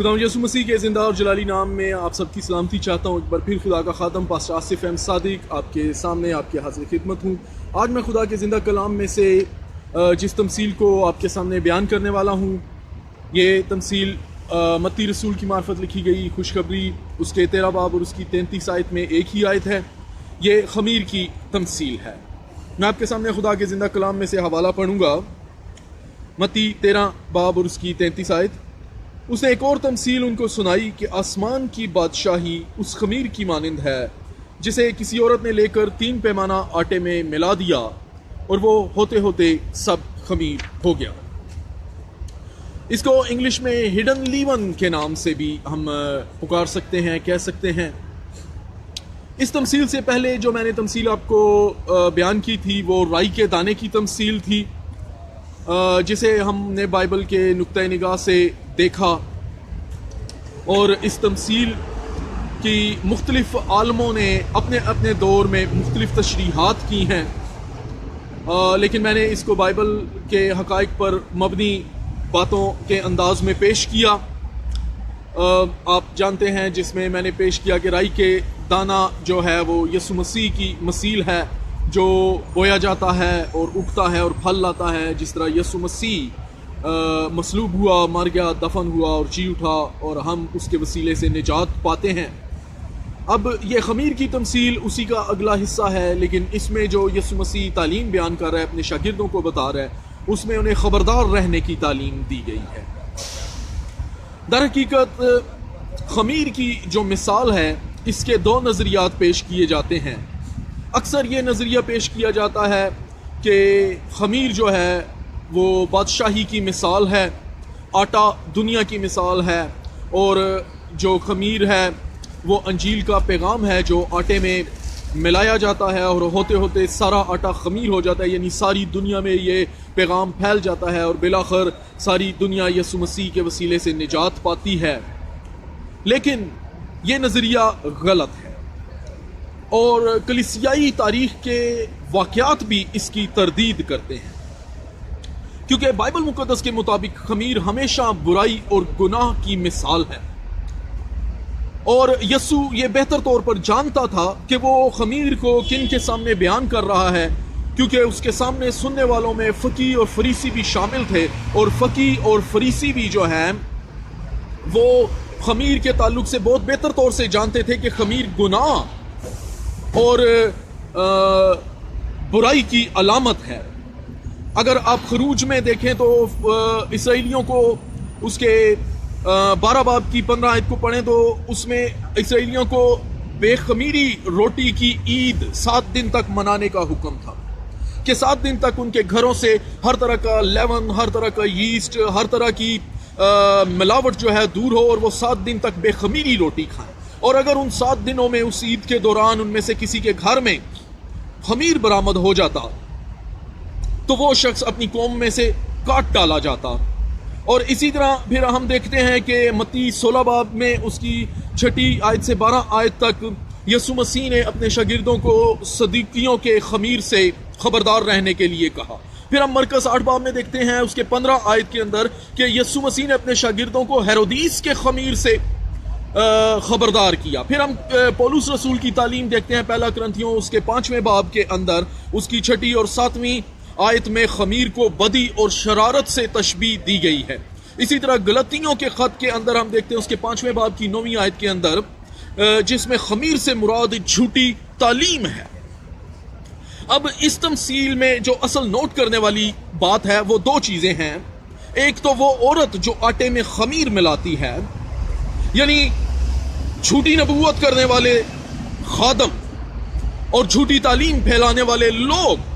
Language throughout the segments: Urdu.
خدا یسوع مسیح کے زندہ اور جلالی نام میں آپ سب کی سلامتی چاہتا ہوں۔ ایک بار پھر خدا کا خادم پاسٹر آصف احمد صادق آپ کے سامنے آپ کے حاضر خدمت ہوں۔ آج میں خدا کے زندہ کلام میں سے جس تمثیل کو آپ کے سامنے بیان کرنے والا ہوں، یہ تمثیل متی رسول کی معرفت لکھی گئی خوشخبری اس کے 13 باب اور اس کی 33 آیت میں ایک ہی آیت ہے۔ یہ خمیر کی تمثیل ہے۔ میں آپ کے سامنے خدا کے زندہ کلام میں سے حوالہ پڑھوں گا، متی 13 باب اور اس کی 33 آیت۔ اس نے ایک اور تمثیل ان کو سنائی کہ آسمان کی بادشاہی اس خمیر کی مانند ہے جسے کسی عورت نے لے کر 3 پیمانہ آٹے میں ملا دیا اور وہ ہوتے ہوتے سب خمیر ہو گیا۔ اس کو انگلش میں ہڈن لیون کے نام سے بھی ہم پکار سکتے ہیں، کہہ سکتے ہیں۔ اس تمثیل سے پہلے جو میں نے تمثیل آپ کو بیان کی تھی وہ رائی کے دانے کی تمثیل تھی، جسے ہم نے بائبل کے نقطۂ نگاہ سے دیکھا، اور اس تمثیل کی مختلف عالموں نے اپنے اپنے دور میں مختلف تشریحات کی ہیں، لیکن میں نے اس کو بائبل کے حقائق پر مبنی باتوں کے انداز میں پیش کیا۔ آپ جانتے ہیں جس میں میں نے پیش کیا کہ رائی کے دانہ جو ہے وہ یسوع مسیح کی مثیل ہے، جو بویا جاتا ہے اور اگتا ہے اور پھل لاتا ہے، جس طرح یسوع مسیح مصلوب ہوا، مر گیا، دفن ہوا اور جی اٹھا، اور ہم اس کے وسیلے سے نجات پاتے ہیں۔ اب یہ خمیر کی تمثیل اسی کا اگلا حصہ ہے، لیکن اس میں جو یسوع مسیح تعلیم بیان کر رہا ہے، اپنے شاگردوں کو بتا رہا ہے، اس میں انہیں خبردار رہنے کی تعلیم دی گئی ہے۔ در حقیقت خمیر کی جو مثال ہے، اس کے 2 نظریات پیش کیے جاتے ہیں۔ اکثر یہ نظریہ پیش کیا جاتا ہے کہ خمیر جو ہے وہ بادشاہی کی مثال ہے، آٹا دنیا کی مثال ہے، اور جو خمیر ہے وہ انجیل کا پیغام ہے جو آٹے میں ملایا جاتا ہے اور ہوتے ہوتے سارا آٹا خمیر ہو جاتا ہے، یعنی ساری دنیا میں یہ پیغام پھیل جاتا ہے اور بالآخر ساری دنیا یسوع مسیح کے وسیلے سے نجات پاتی ہے۔ لیکن یہ نظریہ غلط ہے، اور کلیسیائی تاریخ کے واقعات بھی اس کی تردید کرتے ہیں، کیونکہ بائبل مقدس کے مطابق خمیر ہمیشہ برائی اور گناہ کی مثال ہے، اور یسوع یہ بہتر طور پر جانتا تھا کہ وہ خمیر کو کن کے سامنے بیان کر رہا ہے، کیونکہ اس کے سامنے سننے والوں میں فقی اور فریسی بھی شامل تھے، اور فقی اور فریسی بھی جو ہیں وہ خمیر کے تعلق سے بہت بہتر طور سے جانتے تھے کہ خمیر گناہ اور برائی کی علامت ہے۔ اگر آپ خروج میں دیکھیں تو اسرائیلیوں کو اس کے 12 باب کی 15 آیت کو پڑھیں تو اس میں اسرائیلیوں کو بے خمیری روٹی کی عید 7 دن تک منانے کا حکم تھا، کہ 7 دن تک ان کے گھروں سے ہر طرح کا لیون، ہر طرح کا ییسٹ، ہر طرح کی ملاوٹ جو ہے دور ہو، اور وہ 7 دن تک بے خمیری روٹی کھائیں۔ اور اگر ان 7 دنوں میں اس عید کے دوران ان میں سے کسی کے گھر میں خمیر برآمد ہو جاتا تو وہ شخص اپنی قوم میں سے کاٹ ڈالا جاتا۔ اور اسی طرح پھر ہم دیکھتے ہیں کہ متی 16 باب میں اس کی 6 آیت سے 12 آیت تک یسوع مسیح نے اپنے شاگردوں کو صدیقیوں کے خمیر سے خبردار رہنے کے لیے کہا۔ پھر ہم مرکز 8 باب میں دیکھتے ہیں اس کے 15 آیت کے اندر کہ یسوع مسیح نے اپنے شاگردوں کو ہیرودیس کے خمیر سے خبردار کیا۔ پھر ہم پولس رسول کی تعلیم دیکھتے ہیں 1 کرنتھیوں اس کے 5ویں باب کے اندر اس کی 6 اور 7ویں آیت میں خمیر کو بدی اور شرارت سے تشبیہ دی گئی ہے۔ اسی طرح گلتیوں کے خط کے اندر ہم دیکھتے ہیں اس کے 5ویں باب کی 9ویں آیت کے اندر جس میں خمیر سے مراد جھوٹی تعلیم ہے۔ اب اس تمثیل میں جو اصل نوٹ کرنے والی بات ہے وہ 2 چیزیں ہیں۔ ایک تو وہ عورت جو آٹے میں خمیر ملاتی ہے، یعنی جھوٹی نبوت کرنے والے خادم اور جھوٹی تعلیم پھیلانے والے لوگ،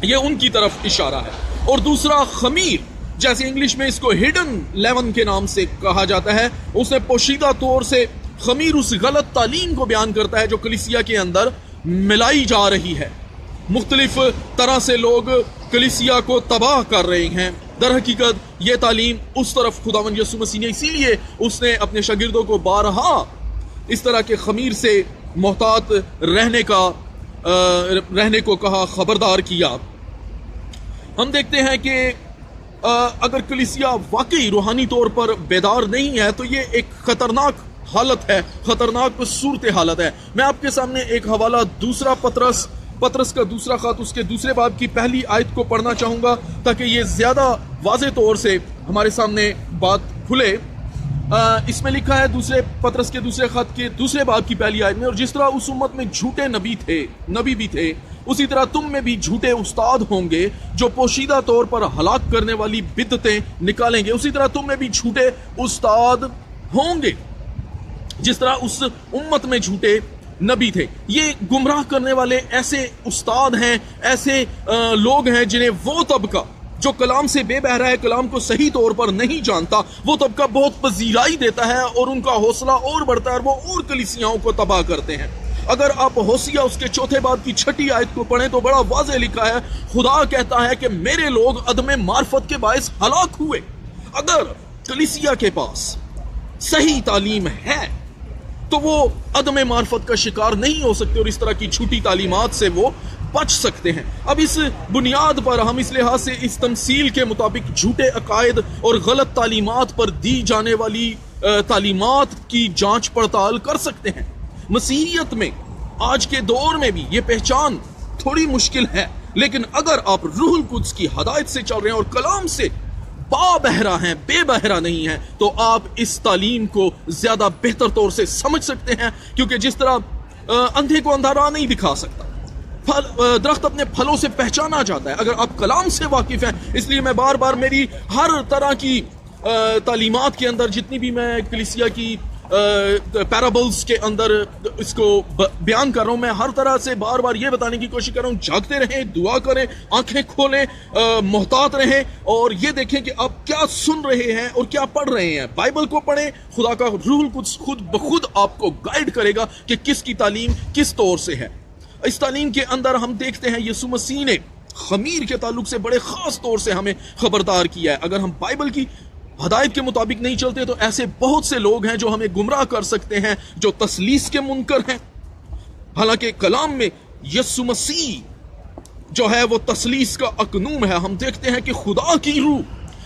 یہ ان کی طرف اشارہ ہے۔ اور دوسرا خمیر، جیسے انگلش میں اس کو ہڈن لیون کے نام سے کہا جاتا ہے، اس نے پوشیدہ طور سے خمیر اس غلط تعلیم کو بیان کرتا ہے جو کلیسیا کے اندر ملائی جا رہی ہے۔ مختلف طرح سے لوگ کلیسیا کو تباہ کر رہے ہیں۔ در حقیقت یہ تعلیم اس طرف خداوند یسوع مسیح نے، اسی لیے اس نے اپنے شاگردوں کو بارہا اس طرح کے خمیر سے محتاط رہنے کو کہا، خبردار کیا۔ ہم دیکھتے ہیں کہ اگر کلیسیا واقعی روحانی طور پر بیدار نہیں ہے تو یہ ایک خطرناک حالت ہے، خطرناک صورت حالت ہے۔ میں آپ کے سامنے ایک حوالہ دوسرا پطرس کا دوسرا خط اس کے دوسرے باب کی پہلی آیت کو پڑھنا چاہوں گا تاکہ یہ زیادہ واضح طور سے ہمارے سامنے بات کھلے۔ اس میں لکھا ہے دوسرے پطرس کے دوسرے خط کے دوسرے باب کی پہلی آیت میں، اور جس طرح اس امت میں جھوٹے نبی بھی تھے، اسی طرح تم میں بھی جھوٹے استاد ہوں گے جو پوشیدہ طور پر ہلاک کرنے والی بدعتیں نکالیں گے۔ اسی طرح تم میں بھی جھوٹے استاد ہوں گے جس طرح اس امت میں جھوٹے نبی تھے۔ یہ گمراہ کرنے والے ایسے استاد ہیں، ایسے لوگ ہیں جنہیں وہ طبقہ جو کلام سے بے بہرا ہے، کلام کو صحیح طور پر نہیں جانتا، وہ طبقہ بہت پذیرائی دیتا ہے اور ان کا حوصلہ اور بڑھتا ہے اور وہ اور کلیسیاؤں کو تباہ کرتے ہیں۔ اگر آپ ہوسیہ اس کے چوتھے باب کی 6 آیت کو پڑھیں تو بڑا واضح لکھا ہے، خدا کہتا ہے کہ میرے لوگ عدم معرفت کے باعث ہلاک ہوئے۔ اگر کلیسیا کے پاس صحیح تعلیم ہے تو وہ عدم معرفت کا شکار نہیں ہو سکتے اور اس طرح کی جھوٹی تعلیمات سے وہ بچ سکتے ہیں۔ اب اس بنیاد پر ہم اس لحاظ سے اس تمثیل کے مطابق جھوٹے عقائد اور غلط تعلیمات پر دی جانے والی تعلیمات کی جانچ پڑتال کر سکتے ہیں۔ مسیحیت میں آج کے دور میں بھی یہ پہچان تھوڑی مشکل ہے، لیکن اگر آپ روح القدس کی ہدایت سے چل رہے ہیں اور کلام سے با بہرا ہیں، بے بہرا نہیں ہیں، تو آپ اس تعلیم کو زیادہ بہتر طور سے سمجھ سکتے ہیں، کیونکہ جس طرح اندھے کو اندھا راہ نہیں دکھا سکتا، درخت اپنے پھلوں سے پہچانا جاتا ہے۔ اگر آپ کلام سے واقف ہیں، اس لیے میں بار بار میری ہر طرح کی تعلیمات کے اندر، جتنی بھی میں کلیسیا کی پیرابلز کے اندر اس کو بیان کر رہا ہوں، میں ہر طرح سے بار بار یہ بتانے کی کوشش کر رہا ہوں، جاگتے رہیں، دعا کریں، آنکھیں کھولیں، محتاط رہیں اور یہ دیکھیں کہ آپ کیا سن رہے ہیں اور کیا پڑھ رہے ہیں۔ بائبل کو پڑھیں، خدا کا روح القدس خود بخود آپ کو گائیڈ کرے گا کہ کس کی تعلیم کس طور سے ہے۔ اس تعلیم کے اندر ہم دیکھتے ہیں یسوع مسیح نے خمیر کے تعلق سے بڑے خاص طور سے ہمیں خبردار کیا ہے۔ اگر ہم بائبل کی ہدایت کے مطابق نہیں چلتے تو ایسے بہت سے لوگ ہیں جو ہمیں گمراہ کر سکتے ہیں، جو تثلیث کے منکر ہیں۔ حالانکہ کلام میں یسوع مسیح جو ہے وہ تثلیث کا اکنوم ہے۔ ہم دیکھتے ہیں کہ خدا کی روح،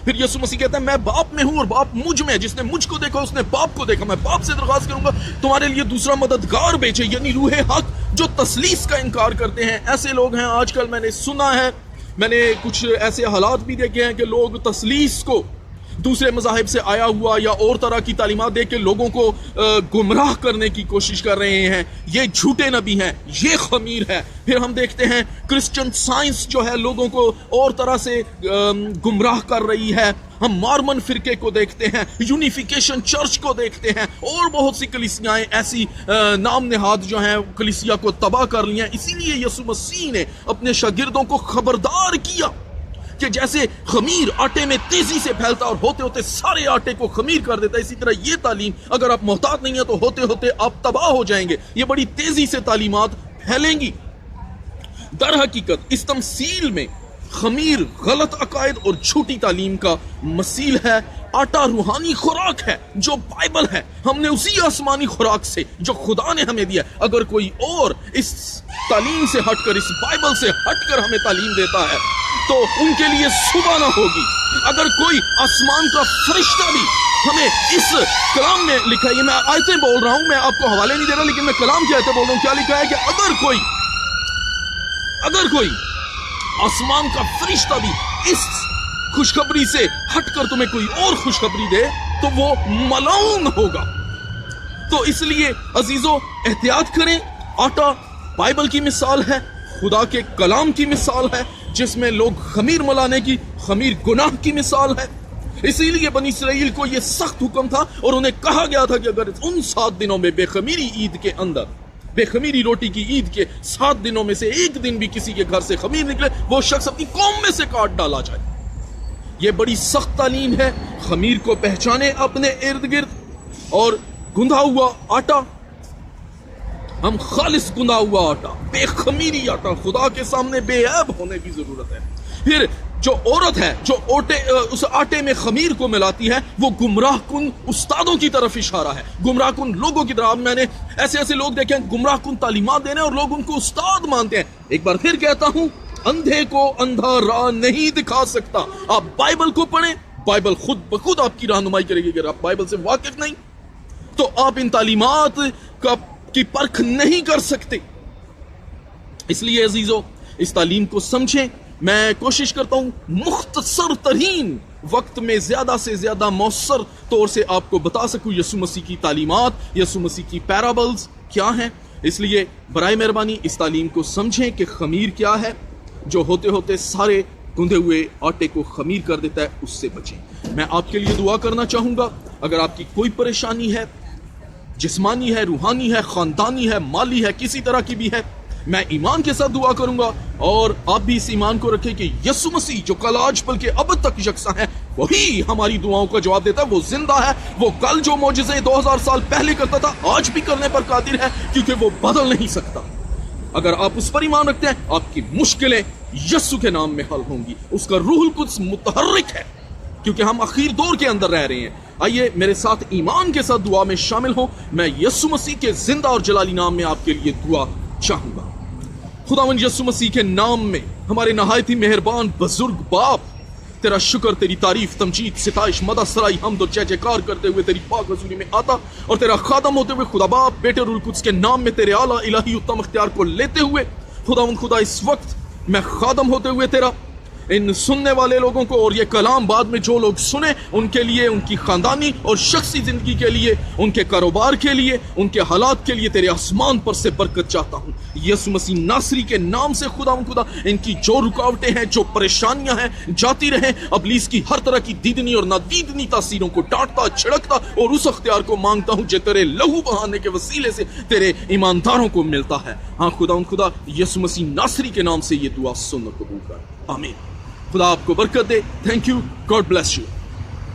پھر یسوع مسیح کہتا ہے میں باپ میں ہوں اور باپ مجھ میں، جس نے مجھ کو دیکھا اس نے باپ کو دیکھا، میں باپ سے درخواست کروں گا تمہارے لیے دوسرا مددگار بھیجے، یعنی روح حق، جو تثلیث کا انکار کرتے ہیں۔ ایسے لوگ ہیں آج کل، میں نے سنا ہے، میں نے کچھ ایسے حالات بھی دیکھے ہیں کہ لوگ تثلیث کو دوسرے مذاہب سے آیا ہوا یا اور طرح کی تعلیمات دے کے لوگوں کو گمراہ کرنے کی کوشش کر رہے ہیں۔ یہ جھوٹے نبی ہیں، یہ خمیر ہے۔ پھر ہم دیکھتے ہیں کرسچن سائنس جو ہے لوگوں کو اور طرح سے گمراہ کر رہی ہے۔ ہم مارمن فرقے کو دیکھتے ہیں، یونیفیکیشن چرچ کو دیکھتے ہیں، اور بہت سی کلیسیاں ایسی نام نہاد جو ہیں کلیسیا کو تباہ کر لی ہیں۔ اسی لیے یسوع مسیح نے اپنے شاگردوں کو خبردار کیا کہ جیسے خمیر آٹے میں تیزی سے پھیلتا اور ہوتے ہوتے سارے آٹے کو خمیر کر دیتا ہے، اسی طرح یہ تعلیم اگر آپ محتاط نہیں ہیں تو ہوتے ہوتے آپ تباہ ہو جائیں گے۔ یہ بڑی تیزی سے تعلیمات پھیلیں گی۔ در حقیقت اس تمثیل میں خمیر غلط عقائد اور جھوٹی تعلیم کا مثیل ہے، آٹا روحانی خوراک ہے جو بائبل ہے۔ ہم نے اسی آسمانی خوراک سے جو خدا نے ہمیں دیا، اگر کوئی اور اس تعلیم سے ہٹ کر، اس بائبل سے ہٹ کر ہمیں تعلیم دیتا ہے تو ان کے لیے صبح نہ ہوگی۔ اگر کوئی آسمان کا فرشتہ بھی ہمیں اس کلام میں لکھا ہے، یہ میں آیتیں بول رہا ہوں، میں آپ کو حوالے نہیں دے رہا، لیکن میں کلام کی آیتیں بول رہا ہوں، کیا لکھا ہے کہ اگر کوئی آسمان کا فرشتہ بھی اس خوشخبری سے ہٹ کر تمہیں کوئی اور خوشخبری دے تو وہ ملعون ہوگا۔ تو اس لیے عزیزو احتیاط کریں۔ آٹا بائبل کی مثال ہے، خدا کے کلام کی مثال ہے، جس میں لوگ خمیر ملانے کی، خمیر گناہ کی مثال ہے۔ اسی لیے بنی اسرائیل کو یہ سخت حکم تھا اور انہیں کہا گیا تھا کہ اگر ان 7 دنوں میں بے خمیری عید کے اندر، بے خمیری روٹی کی عید کے 7 دنوں میں سے ایک دن بھی کسی کے گھر سے خمیر نکلے، وہ شخص اپنی قوم میں سے کاٹ ڈالا جائے۔ یہ بڑی سخت تعلیم ہے۔ خمیر کو پہچانے اپنے ارد گرد، اور گندھا ہوا آٹا، ہم خالص گندھا ہوا آٹا، بے خمیری آٹا، خدا کے سامنے بے عیب ہونے کی ضرورت ہے۔ پھر جو عورت ہے جو اس آٹے میں خمیر کو ملاتی ہے، وہ گمراہ کن استادوں کی طرف اشارہ ہے، گمراہ کن لوگوں کی طرف۔ میں نے ایسے لوگ دیکھے ہیں گمراہ کن تعلیمات دینے اور لوگ ان کو استاد مانتے ہیں۔ ایک بار پھر کہتا ہوں، اندھے کو اندھا راہ نہیں دکھا سکتا. آپ بائبل کو پڑھیں, بائبل خود بخود آپ کی رہنمائی کرے گی. اگر آپ بائبل سے واقف نہیں تو آپ ان تعلیمات کی پرکھ نہیں کر سکتے. اس لیے عزیزو اس تعلیم کو سمجھیں. میں کوشش کرتا ہوں مختصر ترین وقت میں زیادہ سے زیادہ مؤثر طور سے آپ کو بتا سکوں یسوع مسیح کی تعلیمات, یسوع مسیح کی پیرابلز کیا ہیں. اس لیے برائے مہربانی اس تعلیم کو سمجھیں کہ خمیر کیا ہے, جو ہوتے ہوتے سارے گندے ہوئے آٹے کو خمیر کر دیتا ہے, اس سے بچیں. میں آپ کے لیے دعا کرنا چاہوں گا. اگر آپ کی کوئی پریشانی ہے, جسمانی ہے, روحانی ہے, خاندانی ہے, مالی ہے, کسی طرح کی بھی ہے, میں ایمان کے ساتھ دعا کروں گا, اور آپ بھی اس ایمان کو رکھیں کہ یسوع مسیح جو کل آج بلکہ اب تک یکساں ہے, وہی ہماری دعاؤں کا جواب دیتا ہے. وہ زندہ ہے. وہ کل جو معجزے 2000 سال پہلے کرتا تھا آج بھی کرنے پر قادر ہے, کیونکہ وہ بدل نہیں سکتا. اگر آپ اس پر ایمان رکھتے ہیں, آپ کی مشکلیں یسوع کے نام میں حل ہوں گی. اس کا روح القدس متحرک ہے, کیونکہ ہم اخیر دور کے اندر رہ رہے ہیں. آئیے میرے ساتھ ایمان کے ساتھ دعا میں شامل ہوں. میں یسوع مسیح کے زندہ اور جلالی نام میں آپ کے لیے دعا چاہوں گا. خداوند یسوع مسیح کے نام میں ہمارے نہایت ہی مہربان بزرگ باپ, تیرا شکر, تیری تعریف, تمجید, ستائش, مدح, سرائی, حمد و جے جےکار کرتے ہوئے تیری پاک حضوری میں آتا, اور تیرا خادم ہوتے ہوئے خدا باپ, بیٹے, روح القدس کے نام میں تیرے اعلیٰ الہی اتم اختیار کو لیتے ہوئے خداوند خدا اس وقت میں خادم ہوتے ہوئے تیرا ان سننے والے لوگوں کو, اور یہ کلام بعد میں جو لوگ سنیں ان کے لیے, ان کی خاندانی اور شخصی زندگی کے لیے, ان کے کاروبار کے لیے, ان کے حالات کے لیے تیرے آسمان پر سے برکت چاہتا ہوں. یسوع مسیح ناصری کے نام سے خدا ان کی جو رکاوٹیں ہیں, جو پریشانیاں ہیں, جاتی رہیں. ابلیس کی ہر طرح کی دیدنی اور نادیدنی تاثیروں کو ڈانٹتا, چھڑکتا, اور اس اختیار کو مانگتا ہوں جو تیرے لہو بہانے کے وسیلے سے تیرے ایمانداروں کو ملتا ہے. ہاں خدا یسوع مسیح ناصری کے نام سے یہ دعا سن اور قبول کر. آمین. خدا آپ کو برکت دے. Thank you. God bless you.